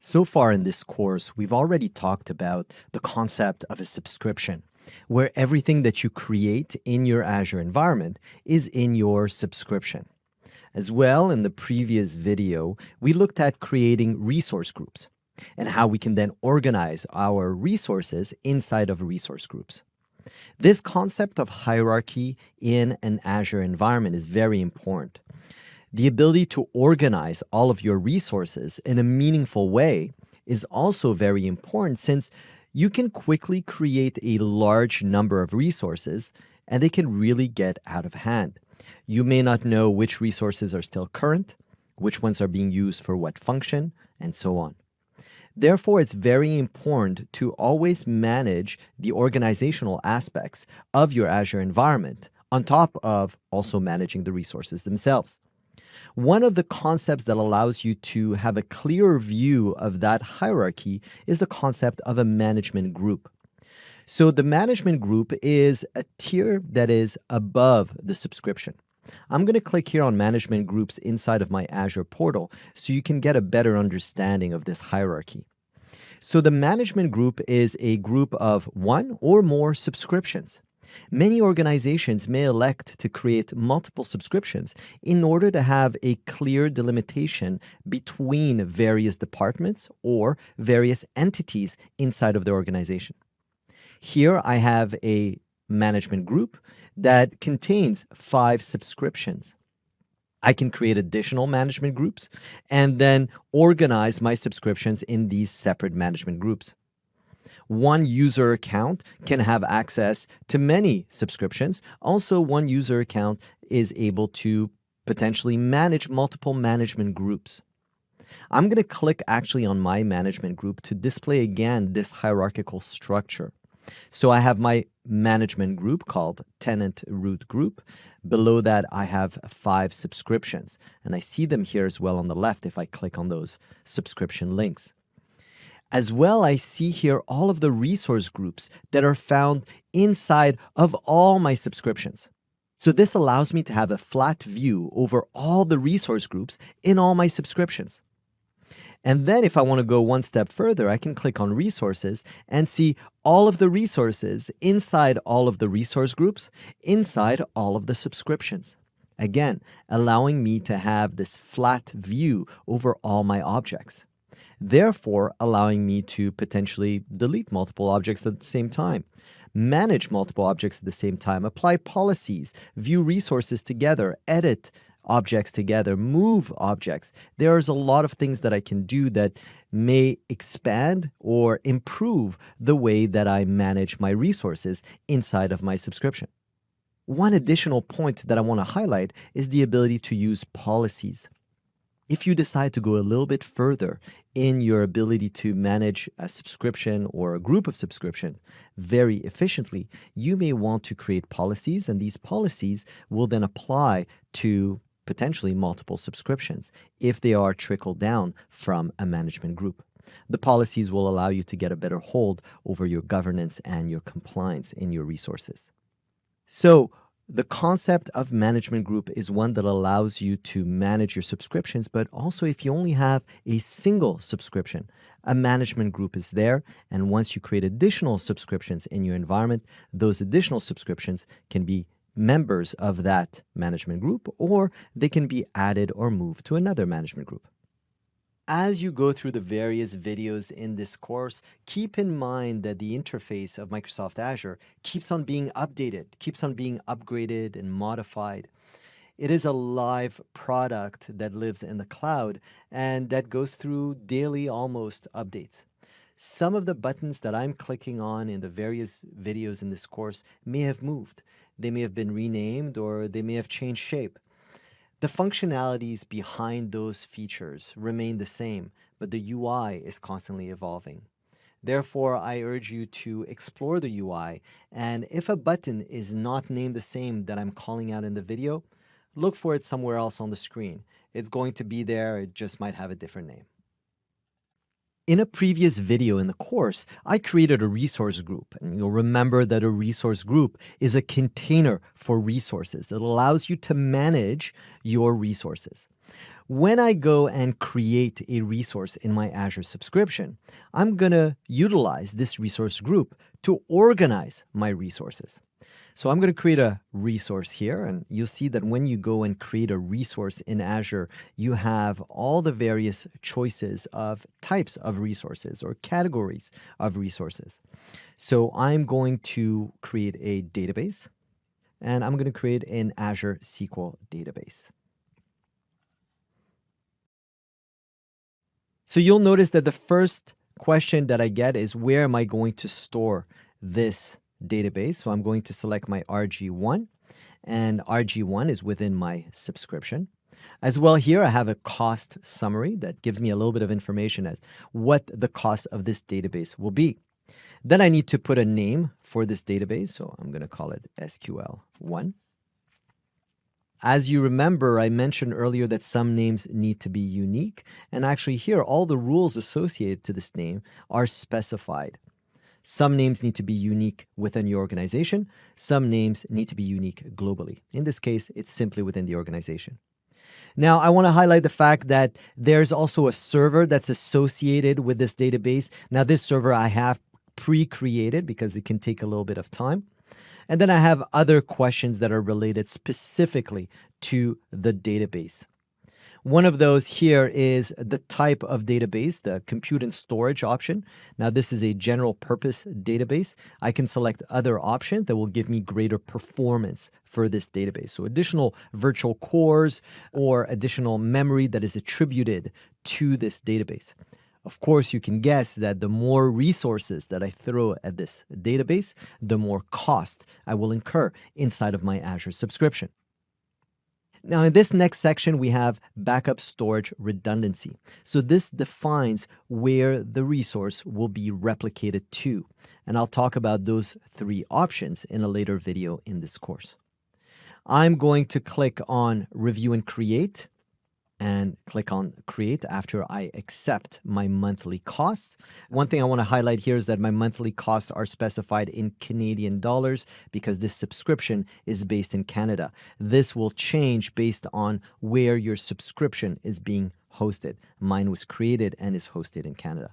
So far in this course, we've already talked about the concept of a subscription, where everything that you create in your Azure environment is in your subscription. As well, in the previous video, we looked at creating resource groups and how we can then organize our resources inside of resource groups. This concept of hierarchy in an Azure environment is very important. The ability to organize all of your resources in a meaningful way is also very important since you can quickly create a large number of resources and they can really get out of hand. You may not know which resources are still current, which ones are being used for what function, and so on. Therefore, it's very important to always manage the organizational aspects of your Azure environment on top of also managing the resources themselves. One of the concepts that allows you to have a clearer view of that hierarchy is the concept of a management group. So the management group is a tier that is above the subscription. I'm going to click here on management groups inside of my Azure portal so you can get a better understanding of this hierarchy. So the management group is a group of one or more subscriptions. Many organizations may elect to create multiple subscriptions in order to have a clear delimitation between various departments or various entities inside of the organization. Here I have a management group that contains 5 subscriptions. I can create additional management groups and then organize my subscriptions in these separate management groups. One user account can have access to many subscriptions. Also, one user account is able to potentially manage multiple management groups. I'm going to click actually on my management group to display again this hierarchical structure. So I have my management group called Tenant Root Group. Below that, I have 5 subscriptions, and I see them here as well on the left if I click on those subscription links. As well, I see here all of the resource groups that are found inside of all my subscriptions. So this allows me to have a flat view over all the resource groups in all my subscriptions. And then if I want to go one step further, I can click on resources and see all of the resources inside all of the resource groups, inside all of the subscriptions. Again, allowing me to have this flat view over all my objects. Therefore, allowing me to potentially delete multiple objects at the same time, manage multiple objects at the same time, apply policies, view resources together, edit objects together, move objects. There's a lot of things that I can do that may expand or improve the way that I manage my resources inside of my subscription. One additional point that I want to highlight is the ability to use policies. If you decide to go a little bit further in your ability to manage a subscription or a group of subscription very efficiently, you may want to create policies, and these policies will then apply to potentially multiple subscriptions if they are trickled down from a management group. The policies will allow you to get a better hold over your governance and your compliance in your resources. So, the concept of management group is one that allows you to manage your subscriptions, but also if you only have a single subscription, a management group is there. And once you create additional subscriptions in your environment, those additional subscriptions can be members of that management group, or they can be added or moved to another management group. As you go through the various videos in this course, keep in mind that the interface of Microsoft Azure keeps on being updated, keeps on being upgraded and modified. It is a live product that lives in the cloud and that goes through daily almost updates. Some of the buttons that I'm clicking on in the various videos in this course may have moved. They may have been renamed or they may have changed shape. The functionalities behind those features remain the same, but the UI is constantly evolving. Therefore, I urge you to explore the UI, and if a button is not named the same that I'm calling out in the video, look for it somewhere else on the screen. It's going to be there, it just might have a different name. In a previous video in the course, I created a resource group, and you'll remember that a resource group is a container for resources. It allows you to manage your resources. When I go and create a resource in my Azure subscription, I'm going to utilize this resource group to organize my resources. So I'm going to create a resource here, and you'll see that when you go and create a resource in Azure, you have all the various choices of types of resources or categories of resources. So I'm going to create a database, and I'm going to create an Azure SQL database. So you'll notice that the first question that I get is, where am I going to store this database? So I'm going to select my RG1, and RG1 is within my subscription. As well, here I have a cost summary that gives me a little bit of information as what the cost of this database will be. Then I need to put a name for this database, so I'm going to call it SQL1. As you remember, I mentioned earlier that some names need to be unique, and actually here, all the rules associated to this name are specified. Some names need to be unique within your organization. Some names need to be unique globally. In this case, it's simply within the organization. Now, I want to highlight the fact that there's also a server that's associated with this database. Now, this server I have pre-created because it can take a little bit of time. And then I have other questions that are related specifically to the database. One of those here is the type of database, the compute and storage option. Now, this is a general purpose database. I can select other options that will give me greater performance for this database. So additional virtual cores or additional memory that is attributed to this database. Of course, you can guess that the more resources that I throw at this database, the more cost I will incur inside of my Azure subscription. Now, in this next section, we have backup storage redundancy. So this defines where the resource will be replicated to. And I'll talk about those three options in a later video in this course. I'm going to click on Review and Create, and click on Create after I accept my monthly costs. One thing I want to highlight here is that my monthly costs are specified in Canadian dollars because this subscription is based in Canada. This will change based on where your subscription is being hosted. Mine was created and is hosted in Canada.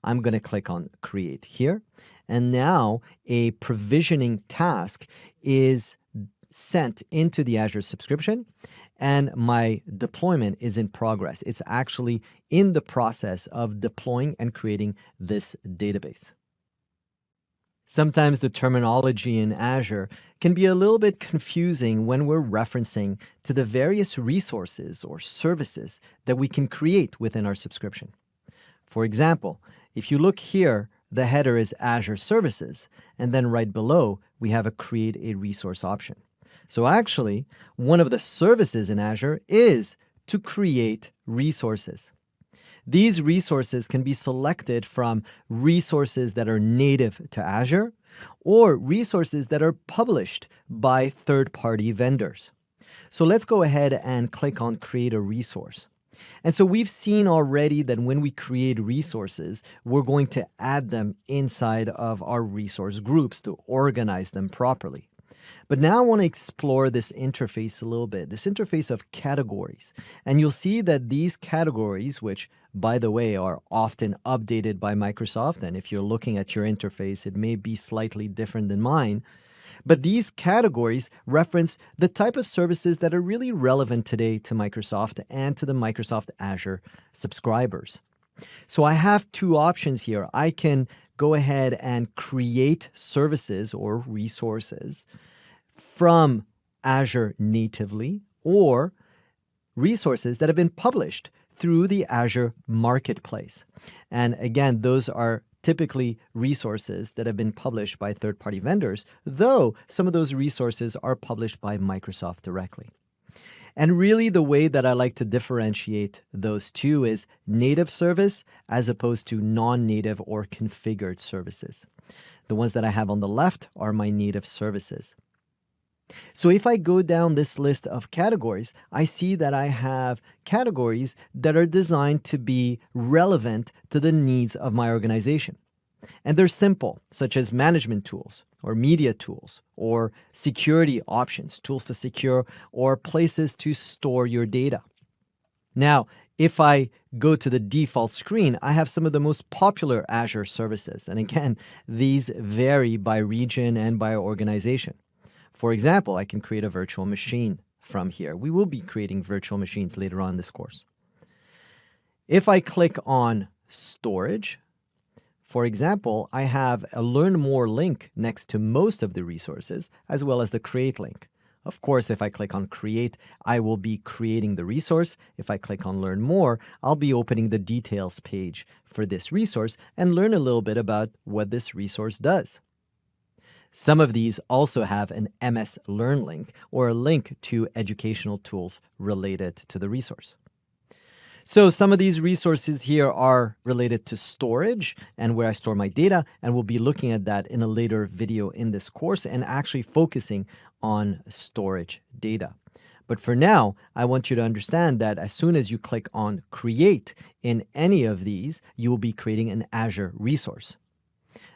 I'm going to click on Create here. And now a provisioning task is sent into the Azure subscription, and my deployment is in progress. It's actually in the process of deploying and creating this database. Sometimes the terminology in Azure can be a little bit confusing when we're referencing to the various resources or services that we can create within our subscription. For example, if you look here, the header is Azure Services, and then right below, we have a Create a Resource option. So actually, one of the services in Azure is to create resources. These resources can be selected from resources that are native to Azure or resources that are published by third-party vendors. So let's go ahead and click on Create a Resource. And so we've seen already that when we create resources, we're going to add them inside of our resource groups to organize them properly. But now I want to explore this interface a little bit, this interface of categories. And you'll see that these categories, which, by the way, are often updated by Microsoft, and if you're looking at your interface, it may be slightly different than mine, but these categories reference the type of services that are really relevant today to Microsoft and to the Microsoft Azure subscribers. So I have two options here. I can go ahead and create services or resources from Azure natively, or resources that have been published through the Azure Marketplace. And again, those are typically resources that have been published by third-party vendors, though some of those resources are published by Microsoft directly. And really the way that I like to differentiate those two is native service as opposed to non-native or configured services. The ones that I have on the left are my native services. So if I go down this list of categories, I see that I have categories that are designed to be relevant to the needs of my organization. And they're simple, such as management tools or media tools or security options, tools to secure or places to store your data. Now, if I go to the default screen, I have some of the most popular Azure services. And again, these vary by region and by organization. For example, I can create a virtual machine from here. We will be creating virtual machines later on in this course. If I click on storage, for example, I have a learn more link next to most of the resources, as well as the create link. Of course, if I click on create, I will be creating the resource. If I click on learn more, I'll be opening the details page for this resource and learn a little bit about what this resource does. Some of these also have an MS Learn link or a link to educational tools related to the resource. So some of these resources here are related to storage and where I store my data, and we'll be looking at that in a later video in this course and actually focusing on storage data. But for now, I want you to understand that as soon as you click on create in any of these, you will be creating an Azure resource.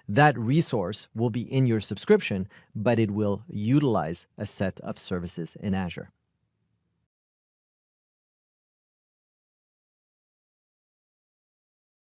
That resource will be in your subscription, but it will utilize a set of services in Azure.